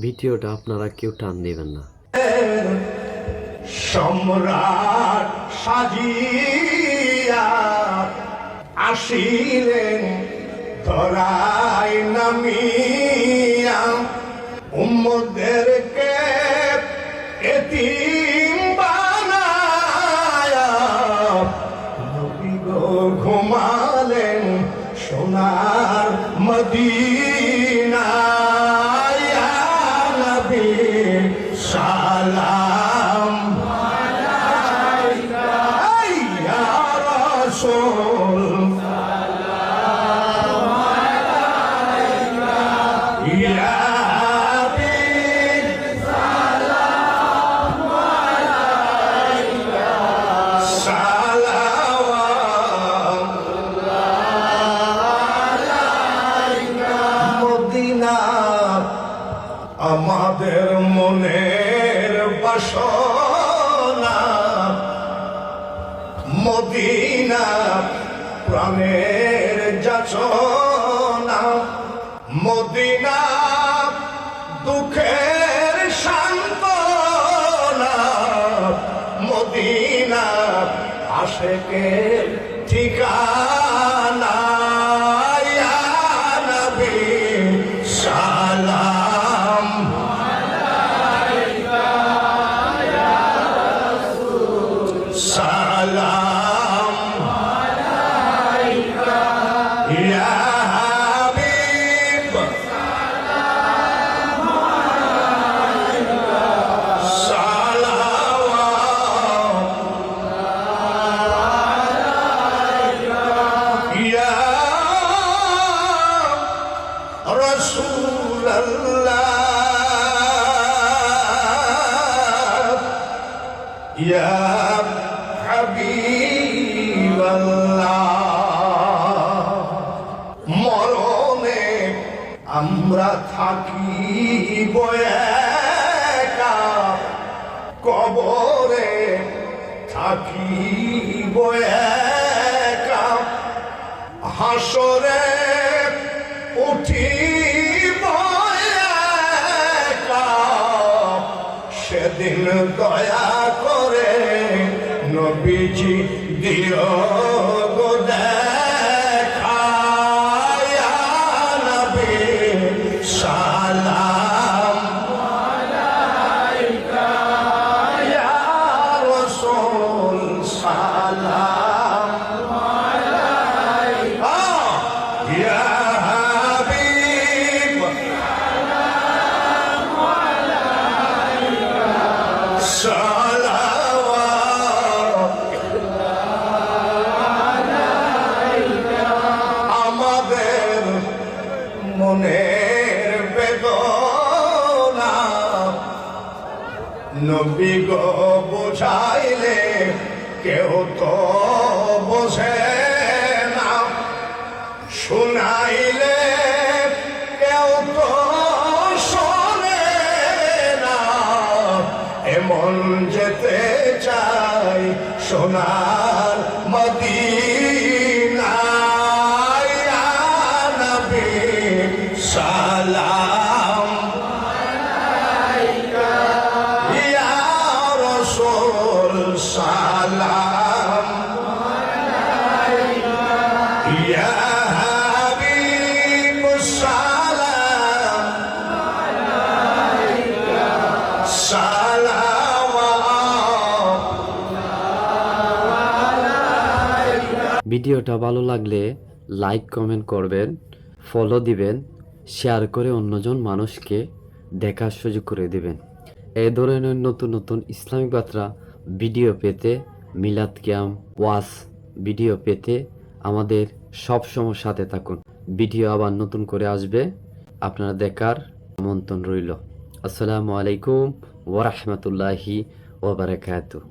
ভিডিওটা আপনারা কেউ টান দিবেন না। সম্রাট সাজিয়া আসিলেন ধরায় নামিয়া, উম্মতদেরকে এতিম বানায়া নবী গো ঘুমালেন সোনার মদিনায়। ইয়া নবী সালাম আলাইকা, ইয়া রাসূল সালাম আলাইকা, ইয়া হাবিব সালাম আলাইকা, সালাওয়াতুল্লাহ আলাইকা। মদিনা আমাদের মনের বাসনা, মদিনা প্রাণের যাচনা, মদিনা দুঃখের সান্ত্বনা, মদিনা আশিকের ঠিকানা। ইয়া নবী সালাম আলাইকা, ইয়া রাসূল সালাম আলাইকা, ইয়া হাবিব সালাম আলাইকা, সালাওয়াতুল্লাহ ইয়া রাসূলাল্লাহ, ইয়া হাবিবাল্লাহ। মরণে আমরা থাকিব একা, কবরে থাকিব একা, হাসরে উঠিব একা। সেদিন দয়া করে নবীজি দিও গো দেখা। ইয়া নবী সালাম আলাইকা, ইয়া রাসূল সালাম আলাইকা, ইয়া হাবিব সালাম আলাইকা, আমাদের মনের বেদনা নবী গো বুঝাইলে কেউ তো বোঝে না, শুনাইলে কেউ তো শোনে না। এমন যেতে চাই সোনার মদিনা। ইয়া নবী সালাম আলাইকা, ইয়া রাসূল সালাম আলাইকা, ইয়া হাবিব সালাম আলাইকা, সালাওয়াতুল্লাহ। ভিডিওটা ভালো লাগলে লাইক কমেন্ট করবেন, ফলো দিবেন, শেয়ার করে অন্যজন মানুষকে দেখার সুযোগ করে দিবেন। এই ধরনের নতুন নতুন ইসলামিক বার্তা ভিডিও পেতে, মিলাদ কিয়াম ওয়াজ ভিডিও পেতে আমাদের সব সময় সাথে থাকুন। ভিডিও আবার নতুন করে আসবে, আপনারা দেখার আমন্ত্রণ রইল। আসসালামু আলাইকুম ওয়া রাহমাতুল্লাহি ওয়া বারাকাতুহু।